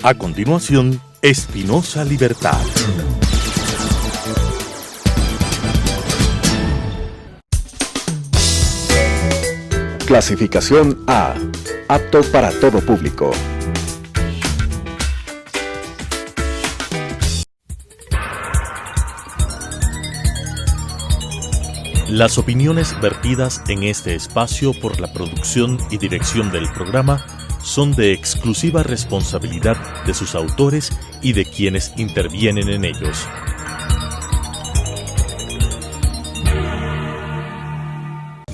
A continuación, Espinosa Libertad. Clasificación A. Apto para todo público. Las opiniones vertidas en este espacio por la producción y dirección del programa son de exclusiva responsabilidad de sus autores y de quienes intervienen en ellos.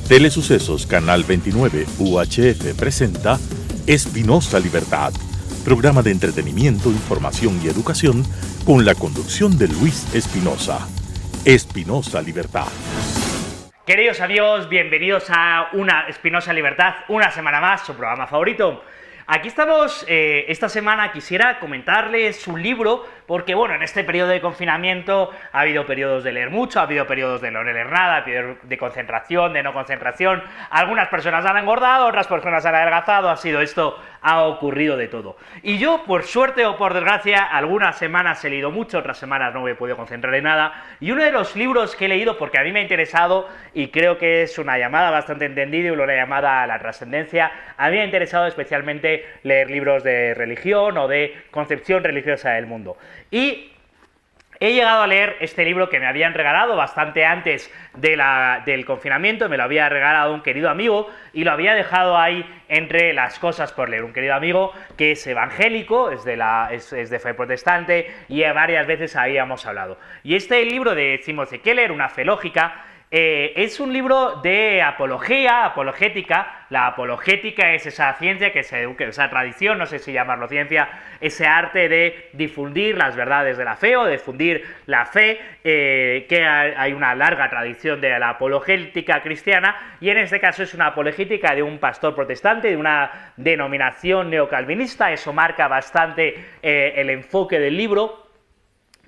Telesucesos Canal 29 UHF presenta Espinosa Libertad, programa de entretenimiento, información y educación con la conducción de Luis Espinosa. Espinosa Libertad. Queridos amigos, bienvenidos a una Espinosa Libertad, una semana más, su programa favorito. Aquí estamos, esta semana quisiera comentarles un libro, porque bueno, en este periodo de confinamiento ha habido periodos de leer mucho, ha habido periodos de no leer nada, periodos de concentración, de no concentración, algunas personas han engordado, otras personas han adelgazado, ha ocurrido de todo. Y yo, por suerte o por desgracia, algunas semanas he leído mucho, otras semanas no me he podido concentrar en nada, y uno de los libros que he leído, porque a mí me ha interesado, y creo que es una llamada bastante entendida y una llamada a la trascendencia, a mí me ha interesado especialmente leer libros de religión o de concepción religiosa del mundo. Y he llegado a leer este libro que me habían regalado bastante antes del confinamiento, me lo había regalado un querido amigo y lo había dejado ahí entre las cosas por leer. Un querido amigo que es evangélico, es de fe protestante y varias veces habíamos hablado. Y este libro de Timothy Keller, Una fe lógica, es un libro de apologética. La apologética es esa ciencia que se educa, esa tradición, no sé si llamarlo ciencia, ese arte de difundir las verdades de la fe o difundir la fe, que hay una larga tradición de la apologética cristiana, y en este caso es una apologética de un pastor protestante, de una denominación neocalvinista. Eso marca bastante el enfoque del libro,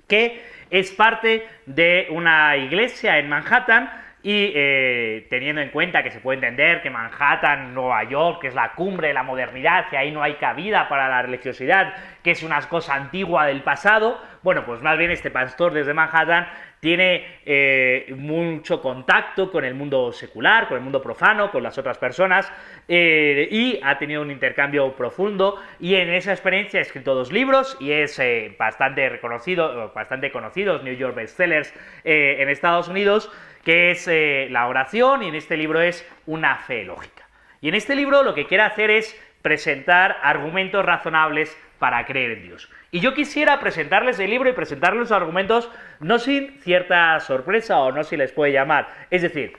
que es parte de una iglesia en Manhattan y teniendo en cuenta que se puede entender que Manhattan, Nueva York, que es la cumbre de la modernidad, que ahí no hay cabida para la religiosidad, que es una cosa antigua del pasado, bueno, pues más bien este pastor desde Manhattan tiene mucho contacto con el mundo secular, con el mundo profano, con las otras personas, y ha tenido un intercambio profundo, y en esa experiencia ha escrito 2 libros y es bastante conocidos, New York bestsellers en Estados Unidos, que es La oración, y en este libro es Una fe lógica. Y en este libro lo que quiere hacer es presentar argumentos razonables para creer en Dios. Y yo quisiera presentarles el libro y presentarles los argumentos no sin cierta sorpresa, o no si les puede llamar. Es decir,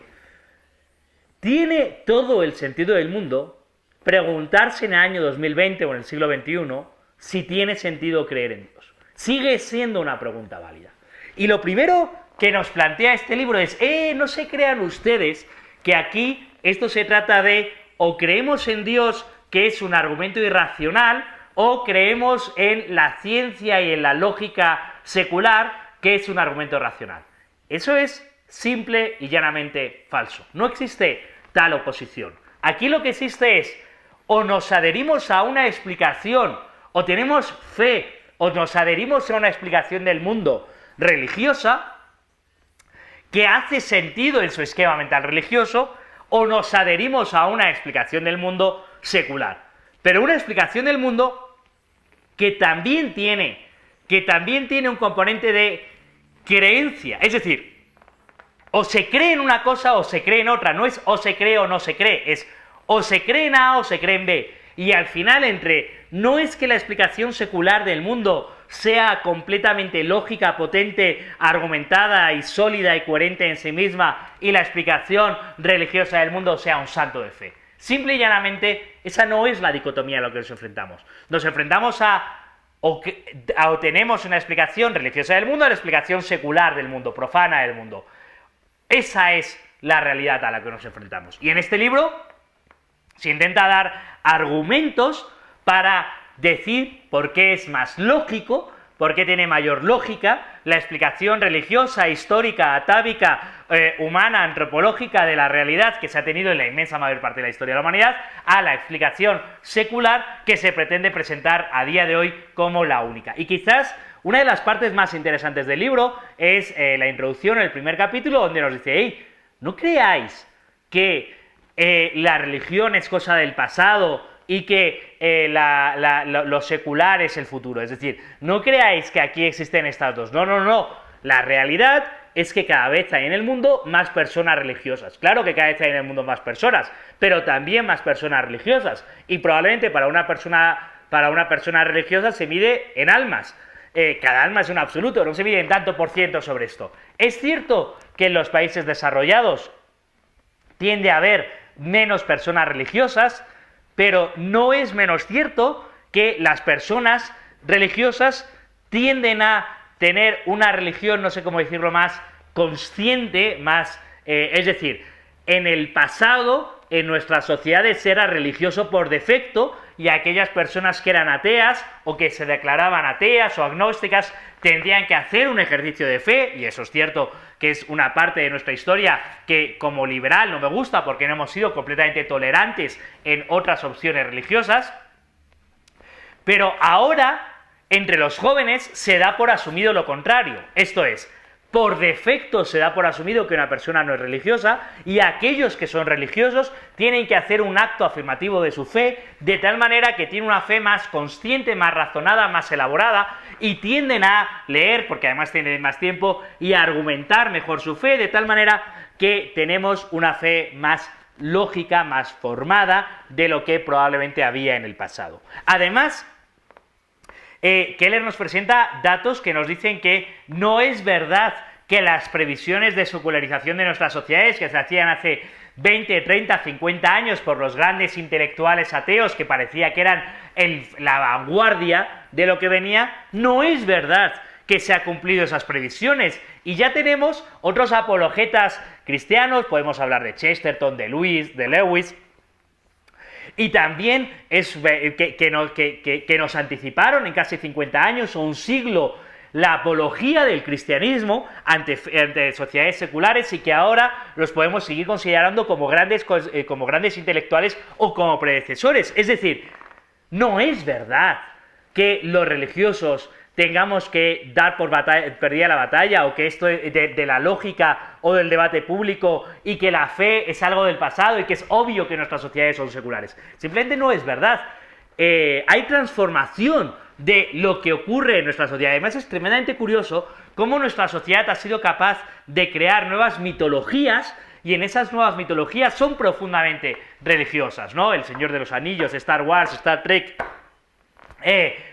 tiene todo el sentido del mundo preguntarse en el año 2020 o en el siglo XXI si tiene sentido creer en Dios. Sigue siendo una pregunta válida. Y lo primero que nos plantea este libro es, no se crean ustedes que aquí esto se trata de o creemos en Dios, que es un argumento irracional, o creemos en la ciencia y en la lógica secular, que es un argumento racional. Eso es simple y llanamente falso. No existe tal oposición. Aquí lo que existe es, o nos adherimos a una explicación, o tenemos fe, o nos adherimos a una explicación del mundo religiosa, que hace sentido en su esquema mental religioso, o nos adherimos a una explicación del mundo secular. Pero una explicación del mundo que también tiene un componente de creencia. Es decir, o se cree en una cosa o se cree en otra. No es o se cree o no se cree. Es o se cree en A o se cree en B. Y al final no es que la explicación secular del mundo sea completamente lógica, potente, argumentada y sólida y coherente en sí misma, y la explicación religiosa del mundo sea un santo de fe. Simple y llanamente, esa no es la dicotomía a la que nos enfrentamos. Nos enfrentamos o tenemos una explicación religiosa del mundo, o la explicación secular del mundo, profana del mundo. Esa es la realidad a la que nos enfrentamos. Y en este libro se intenta dar argumentos para decir por qué es más lógico, porque tiene mayor lógica la explicación religiosa, histórica, atávica, humana, antropológica de la realidad que se ha tenido en la inmensa mayor parte de la historia de la humanidad, a la explicación secular que se pretende presentar a día de hoy como la única. Y quizás una de las partes más interesantes del libro es la introducción, el primer capítulo, donde nos dice: hey, no creáis que la religión es cosa del pasado y que lo secular es el futuro. Es decir, no creáis que aquí existen estas dos. No, no, no. La realidad es que cada vez hay en el mundo más personas religiosas. Claro que cada vez hay en el mundo más personas, pero también más personas religiosas. Y probablemente para una persona religiosa se mide en almas. Cada alma es un absoluto, no se mide en tanto por ciento sobre esto. Es cierto que en los países desarrollados tiende a haber menos personas religiosas, pero no es menos cierto que las personas religiosas tienden a tener una religión, no sé cómo decirlo, más consciente, más... es decir, en el pasado, en nuestras sociedades era religioso por defecto, y aquellas personas que eran ateas o que se declaraban ateas o agnósticas tendrían que hacer un ejercicio de fe, y eso es cierto que es una parte de nuestra historia que como liberal no me gusta porque no hemos sido completamente tolerantes en otras opciones religiosas, pero ahora entre los jóvenes se da por asumido lo contrario, esto es, por defecto se da por asumido que una persona no es religiosa, y aquellos que son religiosos tienen que hacer un acto afirmativo de su fe, de tal manera que tienen una fe más consciente, más razonada, más elaborada, y tienden a leer, porque además tienen más tiempo, y a argumentar mejor su fe, de tal manera que tenemos una fe más lógica, más formada de lo que probablemente había en el pasado. Además, Keller nos presenta datos que nos dicen que no es verdad que las previsiones de secularización de nuestras sociedades, que se hacían hace 20, 30, 50 años por los grandes intelectuales ateos, que parecía que eran la vanguardia de lo que venía, no es verdad que se han cumplido esas previsiones. Y ya tenemos otros apologetas cristianos, podemos hablar de Chesterton, de Lewis, y también que nos anticiparon en casi 50 años o un siglo la apología del cristianismo ante sociedades seculares, y que ahora los podemos seguir considerando como grandes intelectuales o como predecesores. Es decir, no es verdad que los religiosos tengamos que dar por perdida la batalla, o que esto de la lógica o del debate público, y que la fe es algo del pasado y que es obvio que nuestras sociedades son seculares. Simplemente no es verdad. Hay transformación de lo que ocurre en nuestra sociedad. Además es tremendamente curioso cómo nuestra sociedad ha sido capaz de crear nuevas mitologías, y en esas nuevas mitologías son profundamente religiosas, ¿no? El Señor de los Anillos, Star Wars, Star Trek,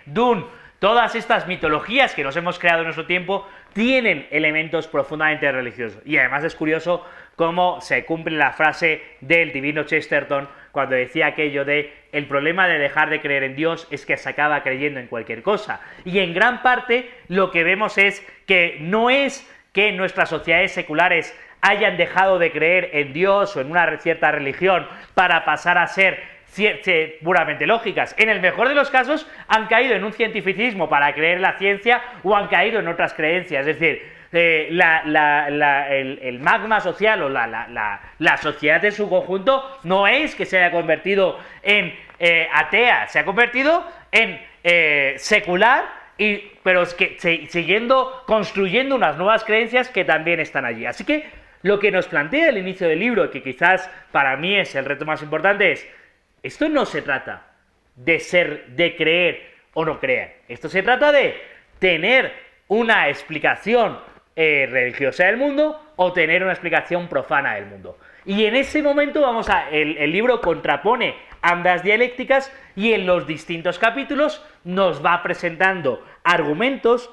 Dune. Todas estas mitologías que nos hemos creado en nuestro tiempo tienen elementos profundamente religiosos. Y además es curioso cómo se cumple la frase del divino Chesterton cuando decía aquello de: el problema de dejar de creer en Dios es que se acaba creyendo en cualquier cosa. Y en gran parte lo que vemos es que no es que nuestras sociedades seculares hayan dejado de creer en Dios o en una cierta religión para pasar a ser puramente lógicas. En el mejor de los casos han caído en un cientificismo para creer en la ciencia, o han caído en otras creencias. Es decir, el magma social o la sociedad en su conjunto no es que se haya convertido en atea, se ha convertido en secular, pero es que construyendo unas nuevas creencias que también están allí. Así que lo que nos plantea el inicio del libro, que quizás para mí es el reto más importante, es: esto no se trata de creer o no creer. Esto se trata de tener una explicación religiosa del mundo o tener una explicación profana del mundo. Y en ese momento el libro contrapone ambas dialécticas, y en los distintos capítulos nos va presentando argumentos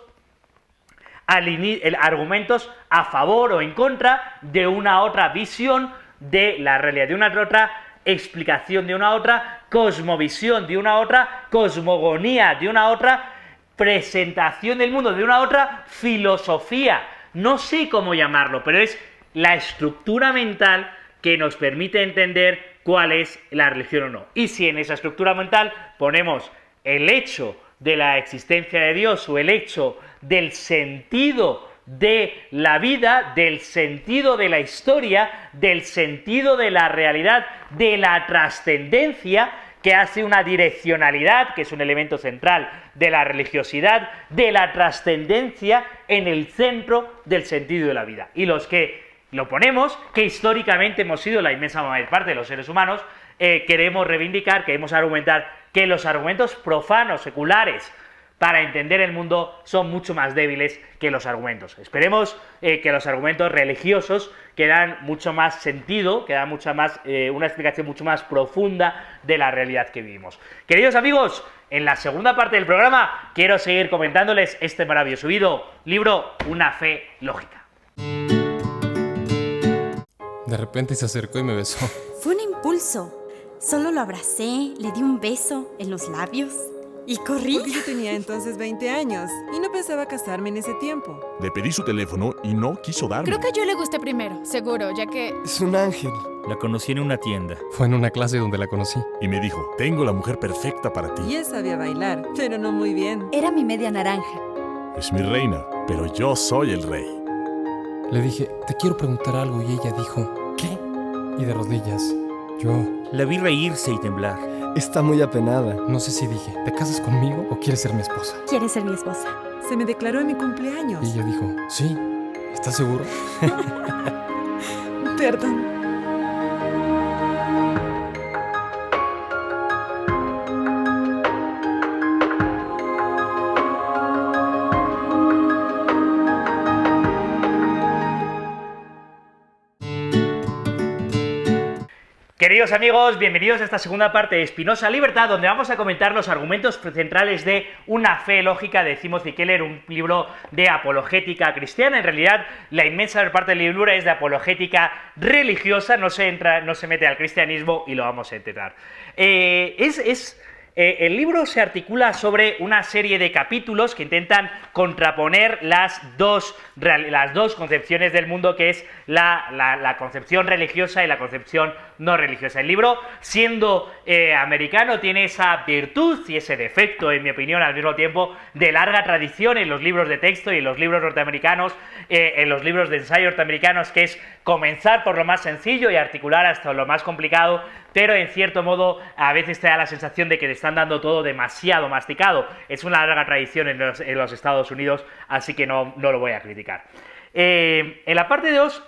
a favor o en contra de una otra visión de la realidad, de una otra explicación, de una otra cosmovisión, de una otra cosmogonía, de una otra presentación del mundo, de una otra filosofía. No sé cómo llamarlo, pero es la estructura mental que nos permite entender cuál es la religión o no. Y si en esa estructura mental ponemos el hecho de la existencia de Dios o el hecho del sentido de la vida, del sentido de la historia, del sentido de la realidad, de la trascendencia, que hace una direccionalidad, que es un elemento central de la religiosidad, de la trascendencia en el centro del sentido de la vida. Y los que lo ponemos, que históricamente hemos sido la inmensa mayor parte de los seres humanos, queremos reivindicar, queremos argumentar que los argumentos profanos, seculares, para entender el mundo son mucho más débiles que los argumentos. Esperemos que los argumentos religiosos que dan mucho más sentido, que dan una explicación mucho más profunda de la realidad que vivimos. Queridos amigos, en la segunda parte del programa quiero seguir comentándoles este maravilloso libro, Una fe lógica. De repente se acercó y me besó. Fue un impulso. Solo lo abracé, le di un beso en los labios y corrí. Porque yo tenía entonces 20 años y no pensaba casarme en ese tiempo. Le pedí su teléfono y no quiso darme. Creo que yo le gusté primero, seguro, ya que... Es un ángel. La conocí en una tienda. Fue en una clase donde la conocí. Y me dijo, tengo la mujer perfecta para ti. Y él sabía bailar, pero no muy bien. Era mi media naranja. Es mi reina, pero yo soy el rey. Le dije, te quiero preguntar algo, y ella dijo, ¿qué? Y de rodillas, yo... La vi reírse y temblar. Está muy apenada. No sé si dije, ¿te casas conmigo o quieres ser mi esposa? ¿Quieres ser mi esposa? Se me declaró en mi cumpleaños. Y ella dijo, sí. ¿Estás seguro? Perdón. Queridos amigos, bienvenidos a esta segunda parte de Spinoza Libertad, donde vamos a comentar los argumentos centrales de Una fe lógica de Timothy Keller, un libro de apologética cristiana. En realidad, la inmensa parte del libro es de apologética religiosa, no se mete al cristianismo y lo vamos a intentar. El libro se articula sobre una serie de capítulos que intentan contraponer las dos concepciones del mundo, que es la concepción religiosa y la concepción no religiosa. El libro, siendo americano, tiene esa virtud y ese defecto, en mi opinión, al mismo tiempo, de larga tradición en los libros de texto y en los libros norteamericanos, en los libros de ensayo norteamericanos, que es comenzar por lo más sencillo y articular hasta lo más complicado, pero en cierto modo a veces te da la sensación de que te están dando todo demasiado masticado. Es una larga tradición en los Estados Unidos, así que no lo voy a criticar. En la parte 2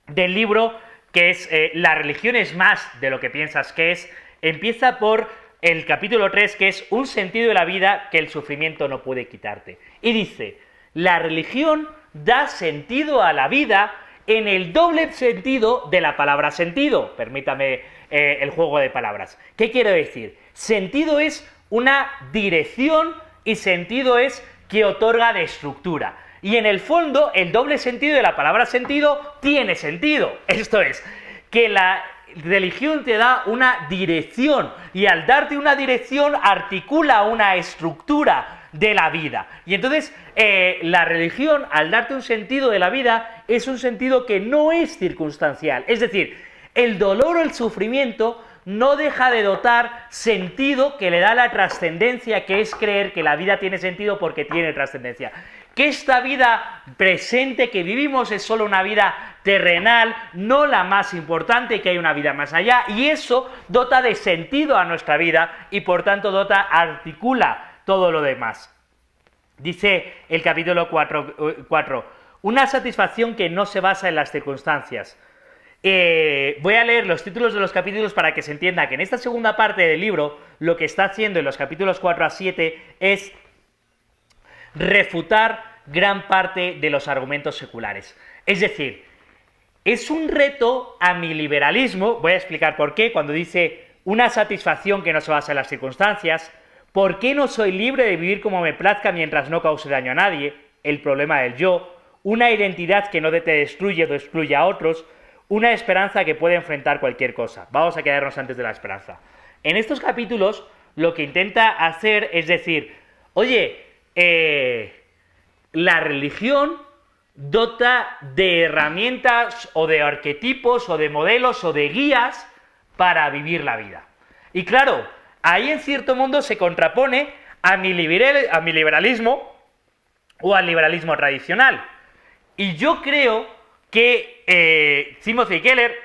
del libro, que es la religión es más de lo que piensas que es, empieza por el capítulo 3, que es un sentido de la vida que el sufrimiento no puede quitarte. Y dice, la religión da sentido a la vida en el doble sentido de la palabra sentido. Permítame el juego de palabras. ¿Qué quiero decir? Sentido es una dirección y sentido es que otorga de estructura. Y en el fondo, el doble sentido de la palabra sentido tiene sentido. Esto es, que la religión te da una dirección y al darte una dirección articula una estructura de la vida. Y entonces la religión, al darte un sentido de la vida, es un sentido que no es circunstancial. Es decir, el dolor o el sufrimiento no deja de dotar sentido que le da la trascendencia, que es creer que la vida tiene sentido porque tiene trascendencia. Que esta vida presente que vivimos es solo una vida terrenal, no la más importante, que hay una vida más allá, y eso dota de sentido a nuestra vida y por tanto articula todo lo demás. Dice el capítulo 4, una satisfacción que no se basa en las circunstancias. Voy a leer los títulos de los capítulos para que se entienda que en esta segunda parte del libro lo que está haciendo en los capítulos 4 a 7 es refutar gran parte de los argumentos seculares. Es decir, es un reto a mi liberalismo, voy a explicar por qué, cuando dice una satisfacción que no se basa en las circunstancias, ¿por qué no soy libre de vivir como me plazca mientras no cause daño a nadie? El problema del yo, una identidad que no te destruye o destruye a otros, una esperanza que puede enfrentar cualquier cosa. Vamos a quedarnos antes de la esperanza. En estos capítulos lo que intenta hacer es decir, oye, la religión dota de herramientas o de arquetipos o de modelos o de guías para vivir la vida. Y claro, ahí en cierto modo se contrapone a mi liberalismo o al liberalismo tradicional. Y yo creo que Timothy Keller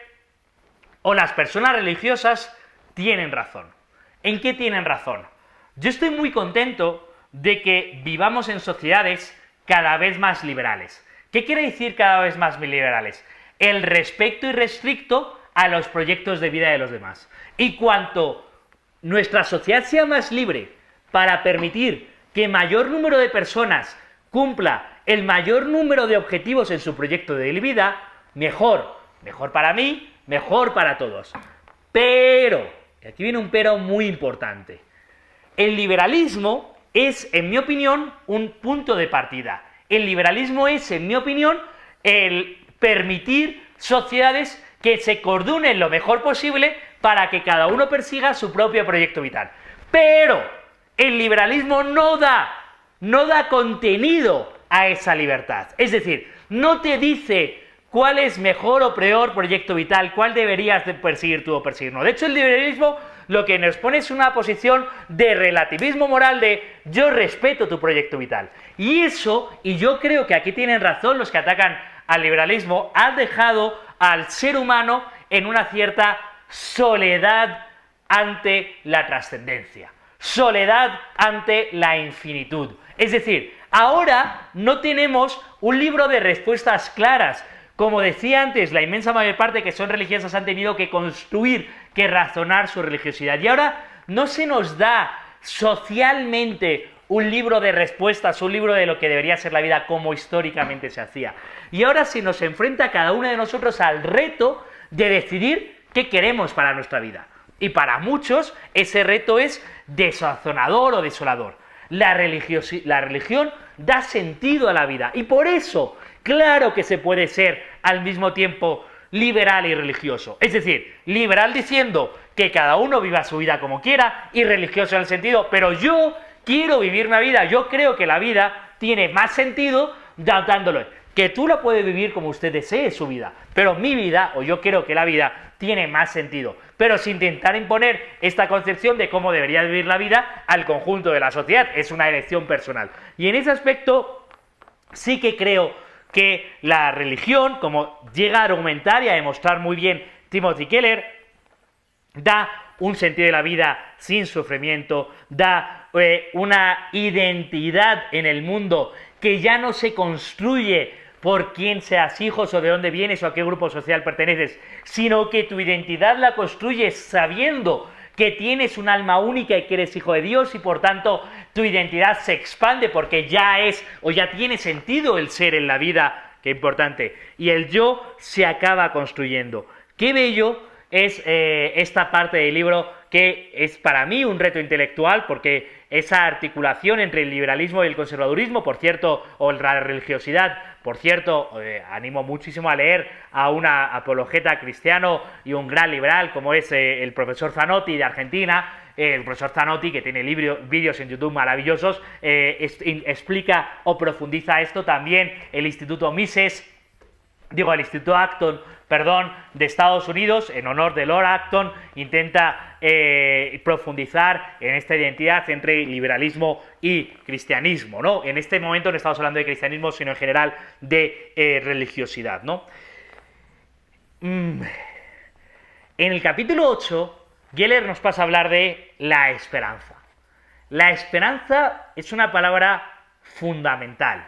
o las personas religiosas tienen razón. ¿En qué tienen razón? Yo estoy muy contento de que vivamos en sociedades cada vez más liberales. ¿Qué quiere decir cada vez más liberales? El respeto irrestricto a los proyectos de vida de los demás. Y cuanto nuestra sociedad sea más libre para permitir que mayor número de personas cumpla el mayor número de objetivos en su proyecto de vida, mejor. Mejor para mí, mejor para todos. Pero, y aquí viene un pero muy importante, el liberalismo es, en mi opinión, un punto de partida. El liberalismo es, en mi opinión, el permitir sociedades que se coordinen lo mejor posible para que cada uno persiga su propio proyecto vital. Pero el liberalismo no da contenido a esa libertad. Es decir, no te dice cuál es mejor o peor proyecto vital, cuál deberías de perseguir tú o perseguir no. De hecho, el liberalismo lo que nos pone es una posición de relativismo moral de yo respeto tu proyecto vital. Y eso, y yo creo que aquí tienen razón los que atacan al liberalismo, ha dejado al ser humano en una cierta soledad ante la trascendencia, soledad ante la infinitud. Es decir, ahora no tenemos un libro de respuestas claras. Como decía antes, la inmensa mayor parte que son religiosas han tenido que construir, que razonar su religiosidad. Y ahora no se nos da socialmente un libro de respuestas, un libro de lo que debería ser la vida como históricamente se hacía. Y ahora se nos enfrenta a cada uno de nosotros al reto de decidir qué queremos para nuestra vida. Y para muchos ese reto es desazonador o desolador. La religión da sentido a la vida y por eso, claro que se puede ser al mismo tiempo liberal y religioso. Es decir, liberal diciendo que cada uno viva su vida como quiera y religioso en el sentido, pero yo quiero vivir una vida, yo creo que la vida tiene más sentido dándole, que tú la puedes vivir como usted desee su vida, pero mi vida, o yo creo que la vida, tiene más sentido, pero sin intentar imponer esta concepción de cómo debería vivir la vida al conjunto de la sociedad, es una elección personal. Y en ese aspecto sí que creo que la religión, como llega a argumentar y a demostrar muy bien Timothy Keller, da un sentido de la vida sin sufrimiento, da una identidad en el mundo que ya no se construye por quién seas hijos o de dónde vienes o a qué grupo social perteneces, sino que tu identidad la construyes sabiendo que tienes un alma única y que eres hijo de Dios y por tanto tu identidad se expande porque ya es o ya tiene sentido el ser en la vida, qué importante, y el yo se acaba construyendo. Qué bello es esta parte del libro que es para mí un reto intelectual porque esa articulación entre el liberalismo y el conservadurismo, por cierto, o la religiosidad, por cierto, animo muchísimo a leer a una apologeta cristiano y un gran liberal como es el profesor Zanotti de Argentina. El profesor Zanotti, que tiene vídeos en YouTube maravillosos, explica o profundiza esto. También el Instituto el Instituto Acton, de Estados Unidos, en honor de Lord Acton, intenta profundizar en esta identidad entre liberalismo y cristianismo, ¿no? En este momento no estamos hablando de cristianismo, sino en general de religiosidad, ¿no? En el capítulo 8, Keller nos pasa a hablar de la esperanza. La esperanza es una palabra fundamental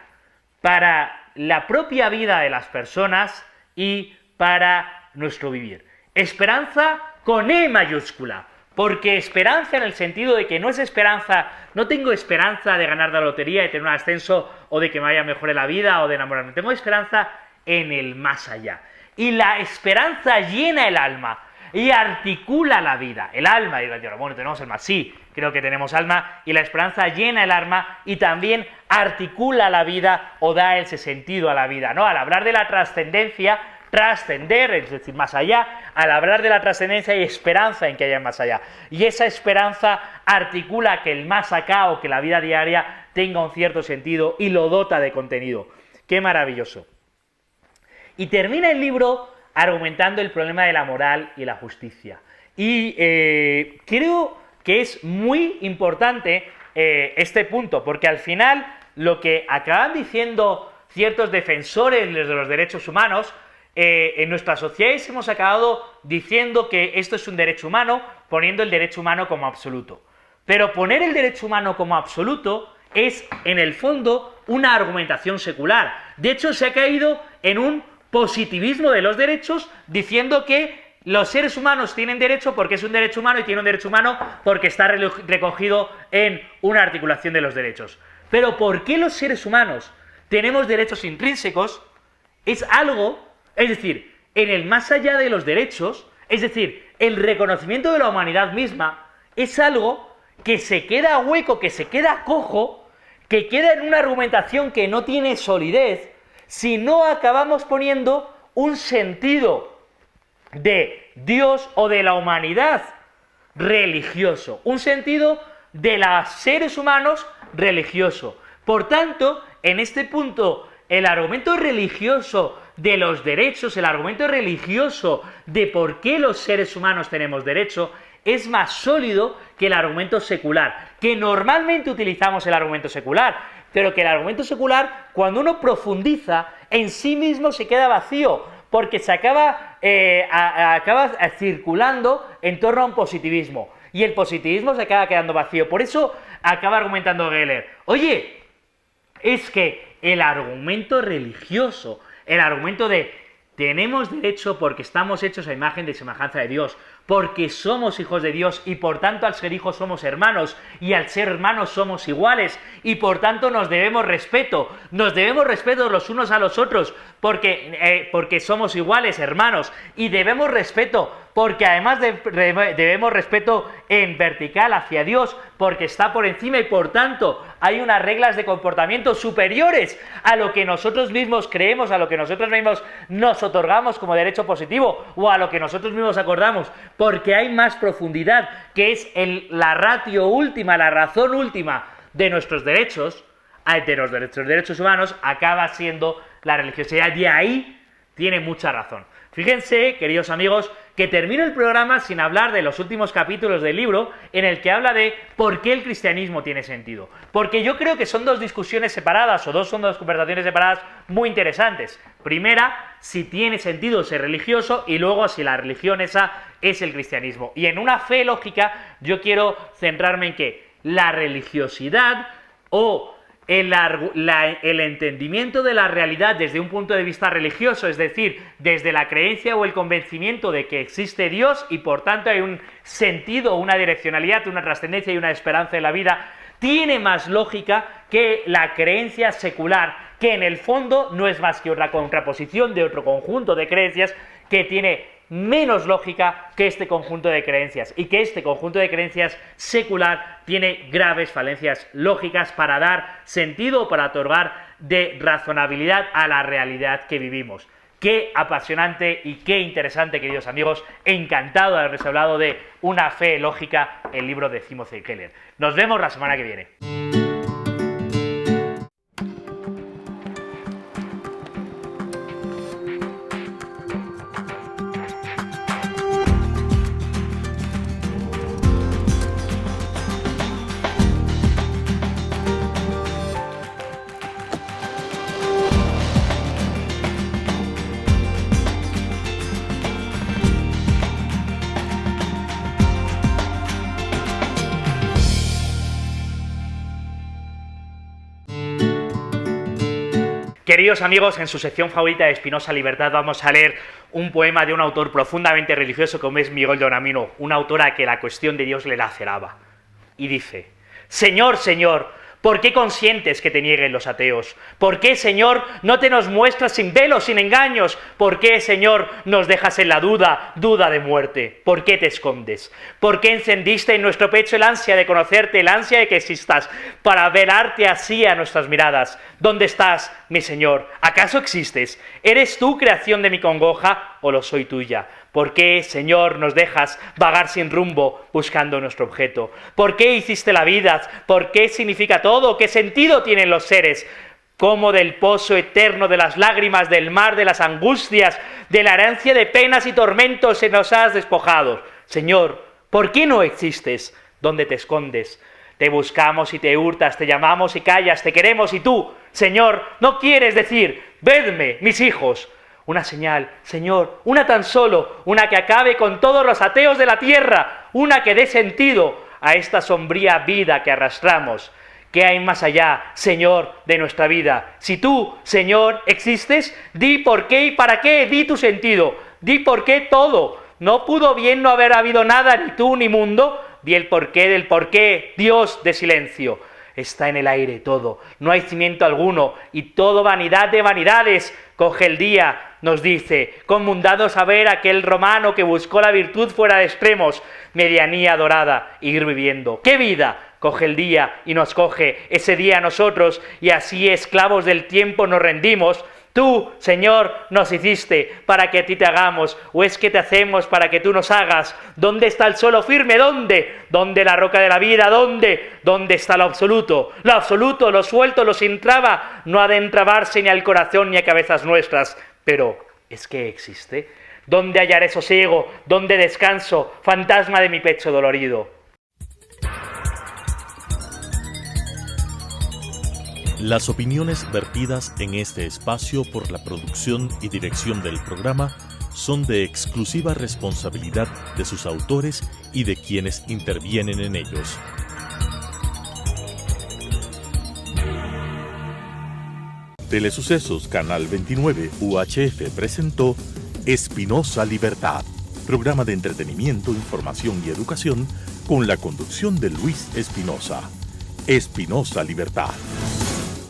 para la propia vida de las personas y para nuestro vivir. Esperanza con E mayúscula, porque esperanza en el sentido de que no es esperanza, no tengo esperanza de ganar la lotería, de tener un ascenso o de que me vaya mejor en la vida o de enamorarme, tengo esperanza en el más allá. Y la esperanza llena el alma y articula la vida. El alma, y bueno, tenemos alma, sí, creo que tenemos alma, y la esperanza llena el alma y también articula la vida o da ese sentido a la vida, ¿no? Al hablar de la trascendencia, trascender, es decir, más allá, al hablar de la trascendencia hay esperanza en que haya más allá. Y esa esperanza articula que el más acá o que la vida diaria tenga un cierto sentido y lo dota de contenido. ¡Qué maravilloso! Y termina el libro argumentando el problema de la moral y la justicia. Y creo que es muy importante este punto, porque al final lo que acaban diciendo ciertos defensores de los derechos humanos, en nuestras sociedades hemos acabado diciendo que esto es un derecho humano, poniendo el derecho humano como absoluto. Pero poner el derecho humano como absoluto es, en el fondo, una argumentación secular. De hecho, se ha caído en un positivismo de los derechos, diciendo que los seres humanos tienen derecho porque es un derecho humano y tiene un derecho humano porque está recogido en una articulación de los derechos. Pero ¿por qué los seres humanos tenemos derechos intrínsecos? Es algo, es decir, en el más allá de los derechos, es decir, el reconocimiento de la humanidad misma, es algo que se queda hueco, que se queda cojo, que queda en una argumentación que no tiene solidez, si no acabamos poniendo un sentido de Dios o de la humanidad religioso, un sentido de los seres humanos religioso. Por tanto, en este punto, el argumento religioso de los derechos, el argumento religioso de por qué los seres humanos tenemos derecho, es más sólido que el argumento secular, que normalmente utilizamos el argumento secular, pero que el argumento secular, cuando uno profundiza, en sí mismo se queda vacío, porque se acaba circulando en torno a un positivismo, y el positivismo se acaba quedando vacío. Por eso acaba argumentando Geller, oye, es que el argumento religioso, el argumento de tenemos derecho porque estamos hechos a imagen y semejanza de Dios, porque somos hijos de Dios y por tanto al ser hijos somos hermanos y al ser hermanos somos iguales y por tanto nos debemos respeto los unos a los otros porque somos iguales, hermanos, y debemos respeto porque además debemos respeto en vertical hacia Dios porque está por encima y por tanto hay unas reglas de comportamiento superiores a lo que nosotros mismos creemos, a lo que nosotros mismos nos otorgamos como derecho positivo o a lo que nosotros mismos acordamos, porque hay más profundidad, que es la ratio última, la razón última de nuestros derechos, de los derechos humanos, acaba siendo la religiosidad, y ahí tiene mucha razón. Fíjense, queridos amigos, que termino el programa sin hablar de los últimos capítulos del libro en el que habla de por qué el cristianismo tiene sentido. Porque yo creo que son dos discusiones separadas, son dos conversaciones separadas muy interesantes. Primera, si tiene sentido ser religioso, y luego si la religión esa es el cristianismo. Y en una fe lógica yo quiero centrarme en que la religiosidad o el entendimiento de la realidad desde un punto de vista religioso, es decir, desde la creencia o el convencimiento de que existe Dios y por tanto hay un sentido, una direccionalidad, una trascendencia y una esperanza en la vida, tiene más lógica que la creencia secular, que en el fondo no es más que otra contraposición de otro conjunto de creencias que tiene menos lógica que este conjunto de creencias, y que este conjunto de creencias secular tiene graves falencias lógicas para dar sentido o para otorgar de razonabilidad a la realidad que vivimos. Qué apasionante y qué interesante, queridos amigos, encantado de haberles hablado de una fe lógica, el libro de Timothy Keller. Nos vemos la semana que viene. Queridos amigos, en su sección favorita de Espinosa Libertad vamos a leer un poema de un autor profundamente religioso como es Miguel de Unamuno, una autora que la cuestión de Dios le laceraba. Y dice: Señor, Señor, ¿por qué consientes que te nieguen los ateos? ¿Por qué, Señor, no te nos muestras sin velos, sin engaños? ¿Por qué, Señor, nos dejas en la duda, duda de muerte? ¿Por qué te escondes? ¿Por qué encendiste en nuestro pecho el ansia de conocerte, el ansia de que existas, para velarte así a nuestras miradas? ¿Dónde estás, mi Señor? ¿Acaso existes? ¿Eres tú creación de mi congoja o lo soy tuya? ¿Por qué, Señor, nos dejas vagar sin rumbo buscando nuestro objeto? ¿Por qué hiciste la vida? ¿Por qué significa todo? ¿Qué sentido tienen los seres? ¿Cómo del pozo eterno de las lágrimas, del mar de las angustias, de la herencia de penas y tormentos se nos has despojado? Señor, ¿por qué no existes? ¿Dónde te escondes? Te buscamos y te hurtas, te llamamos y callas, te queremos y tú, Señor, no quieres decir, vedme, mis hijos. Una señal, Señor, una tan solo, una que acabe con todos los ateos de la tierra, una que dé sentido a esta sombría vida que arrastramos. ¿Qué hay más allá, Señor, de nuestra vida? Si tú, Señor, existes, di por qué y para qué, di tu sentido, di por qué todo. No pudo bien no haber habido nada, ni tú ni mundo, di el porqué del porqué, Dios de silencio. Está en el aire todo, no hay cimiento alguno, y todo vanidad de vanidades. Coge el día, nos dice, con mundano saber aquel romano que buscó la virtud fuera de extremos, medianía dorada, ir viviendo. ¡Qué vida! Coge el día y nos coge ese día a nosotros, y así esclavos del tiempo nos rendimos. Tú, Señor, nos hiciste para que a ti te hagamos, o es que te hacemos para que tú nos hagas. ¿Dónde está el suelo firme? ¿Dónde? ¿Dónde la roca de la vida? ¿Dónde? ¿Dónde está lo absoluto? Lo absoluto, lo suelto, lo sin traba, no ha de entrabarse ni al corazón ni a cabezas nuestras. Pero, ¿es que existe? ¿Dónde hallaré sosiego? ¿Dónde descanso? Fantasma de mi pecho dolorido. Las opiniones vertidas en este espacio por la producción y dirección del programa son de exclusiva responsabilidad de sus autores y de quienes intervienen en ellos. Telesucesos Canal 29 UHF presentó Espinosa Libertad, programa de entretenimiento, información y educación con la conducción de Luis Espinosa. Espinosa Libertad.